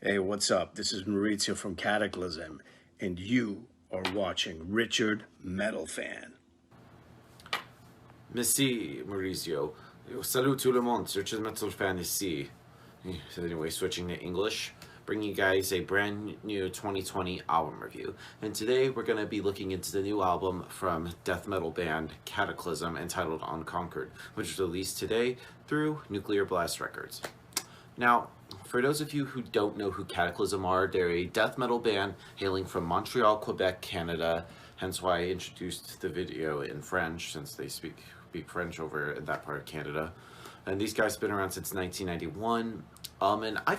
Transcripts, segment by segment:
Hey, what's up? This is Maurizo from Kataklysm, and you are watching Richard Metal Fan. Merci, Maurizio. Salut tout le monde, c'est Richard Metal Fan ici. So anyway, switching to English, bringing you guys a brand new 2020 album review. And today we're going to be looking into the new album from death metal band Kataklysm entitled Unconquered, which was released today through Nuclear Blast Records. Now, for those of you who don't know who Kataklysm are, they're a death metal band hailing from Montreal, Quebec, Canada, hence why I introduced the video in French, since they speak French over in that part of Canada. And these guys have been around since 1991. And I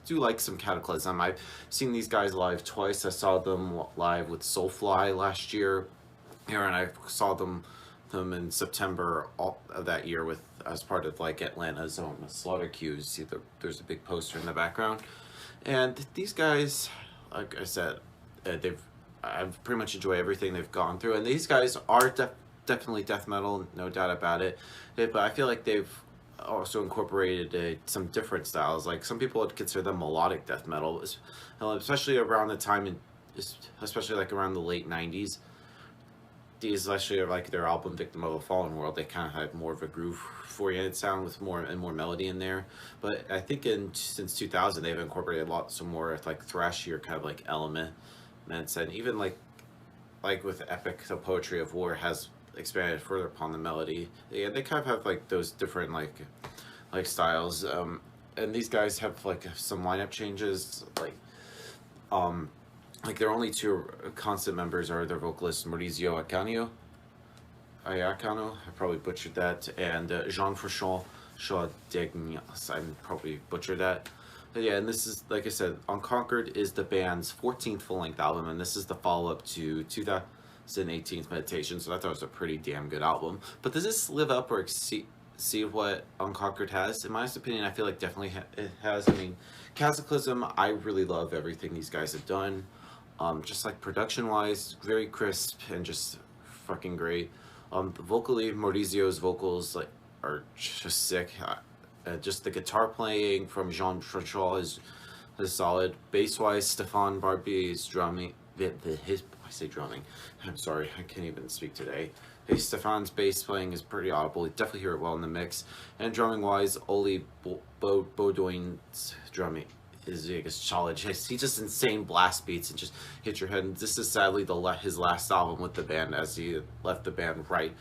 do like some Kataklysm. I've seen these guys live twice. I saw them live with Soulfly last year, and I saw them in September of that year with as part of like Atlanta's Slaughter Cues. See, there's a big poster in the background, and these guys, like I said, I've pretty much enjoyed everything they've gone through, and these guys are definitely death metal, no doubt about it. But I feel like they've also incorporated some different styles. Like some people would consider them melodic death metal, especially around the time, especially like around the late '90s. These especially are like their album Victim of a Fallen World. They kind of had more of a groove-oriented sound with more melody in there. But I think since 2000 they've incorporated some more like thrashier kind of like elements, and even like with Epic, the Poetry of War has expanded further upon the melody. Yeah, they kind of have like those different like styles. And these guys have like some lineup changes, like their only two constant members are their vocalist Maurizo of Kataklysm, I probably butchered that, and Jean-François Chaudegnas, I probably butchered that. But yeah, and this is, like I said, Unconquered is the band's 14th full-length album, and this is the follow-up to 2018's Meditation, so I thought it was a pretty damn good album. But does this live up or exceed what Unconquered has? In my opinion, I feel like definitely it has. I mean, Kataklysm, I really love everything these guys have done. Just like production-wise, very crisp and just fucking great. Vocally, Maurizio's vocals are just sick. Just the guitar playing from Jean-François is solid. Bass-wise, Stéphane Barbier's drumming. I say drumming. I'm sorry, I can't even speak today. Hey, Stéphane's bass playing is pretty audible. You definitely hear it well in the mix. And drumming-wise, Oli Baudouin's drumming is solid. He just insane blast beats and just hit your head. And this is sadly his last album with the band, as he left the band right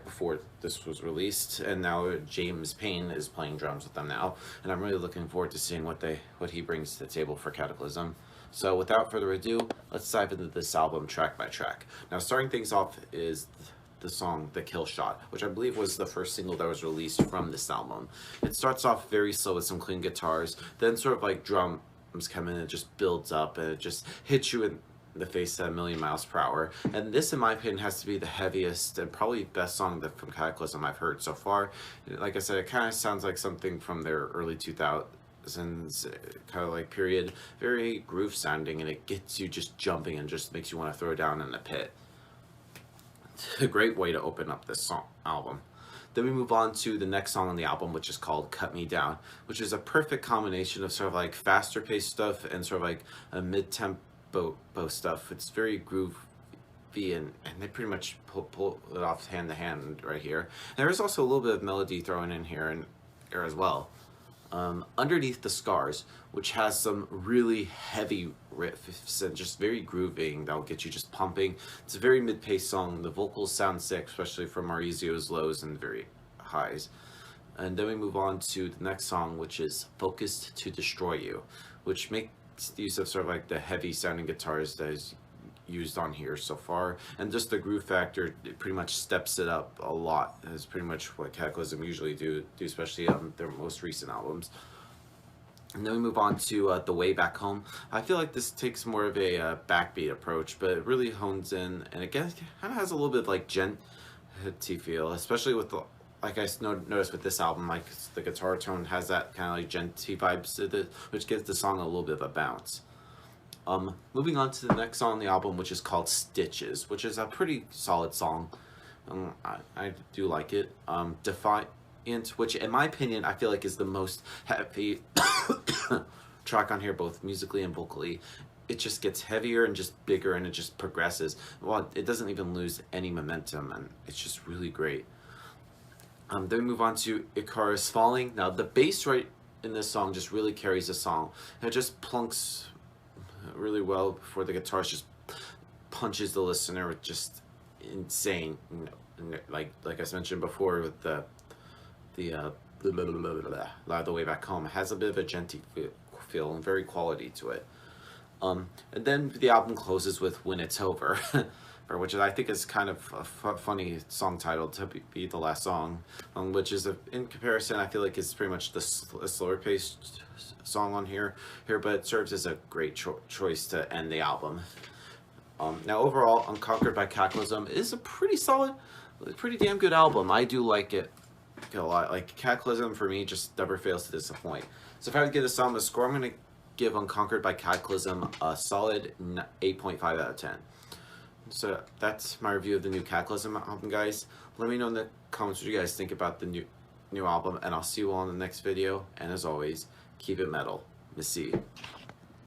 before this was released. And now James Payne is playing drums with them now, and I'm really looking forward to seeing what he brings to the table for Kataklysm. So without further ado, let's dive into this album track by track. Now, starting things off is the song The Kill Shot, which I believe was the first single that was released from this album. It starts off very slow with some clean guitars, then sort of like drums come in and it just builds up and it just hits you in the face at a million miles per hour. And this, in my opinion, has to be the heaviest and probably best song from Kataklysm I've heard so far. Like I said, it kind of sounds like something from their early 2000s kind of like period, very groove sounding, and it gets you just jumping and just makes you want to throw down in the pit. A great way to open up this album. Then we move on to the next song on the album, which is called Cut Me Down, which is a perfect combination of sort of like faster paced stuff and sort of like a mid-tempo stuff. It's very groovy, and they pretty much pull it off hand to hand right here. And there is also a little bit of melody thrown in here as well. Underneath the Scars, which has some really heavy riffs and just very grooving that'll get you just pumping. It's a very mid-paced song. The vocals sound sick, especially from Maurizio's lows and very highs. And then we move on to the next song, which is Focused to Destroy You, which makes use of sort of like the heavy sounding guitars that is used on here so far, and just the groove factor, it pretty much steps it up a lot. Is pretty much what Kataklysm usually do especially on their most recent albums. And then we move on to The Way Back Home. I feel like this takes more of a backbeat approach, but it really hones in, and again, it kind of has a little bit of like genty feel, especially with the, like I noticed with this album, like the guitar tone has that kind of like genty vibes to it, which gives the song a little bit of a bounce. Moving on to the next song on the album, which is called Stitches, which is a pretty solid song. I do like it. Defiant, which in my opinion, I feel like is the most heavy, track on here, both musically and vocally. It just gets heavier and just bigger, and it just progresses. Well, it doesn't even lose any momentum, and it's just really great. Then we move on to Icarus Falling. Now the bass right in this song just really carries the song. It just plunks really well before the guitar just punches the listener with just insane, like I mentioned before with the Light the Way Back Home. It has a bit of a genty feel and very quality to it. And then the album closes with When It's Over, which I think is kind of a funny song title to be the last song, which is, in comparison, I feel like it's pretty much the slower paced song on here, but it serves as a great choice to end the album. Now overall, Unconquered by Kataklysm is a pretty solid, pretty damn good album. I do like it a lot. Like, Kataklysm for me just never fails to disappoint. So if I would give this album a score, I'm going to give Unconquered by Kataklysm a solid 8.5 out of 10. So that's my review of the new Kataklysm album, guys. Let me know in the comments what you guys think about the new album, and I'll see you all in the next video. And as always, keep it metal. Missy.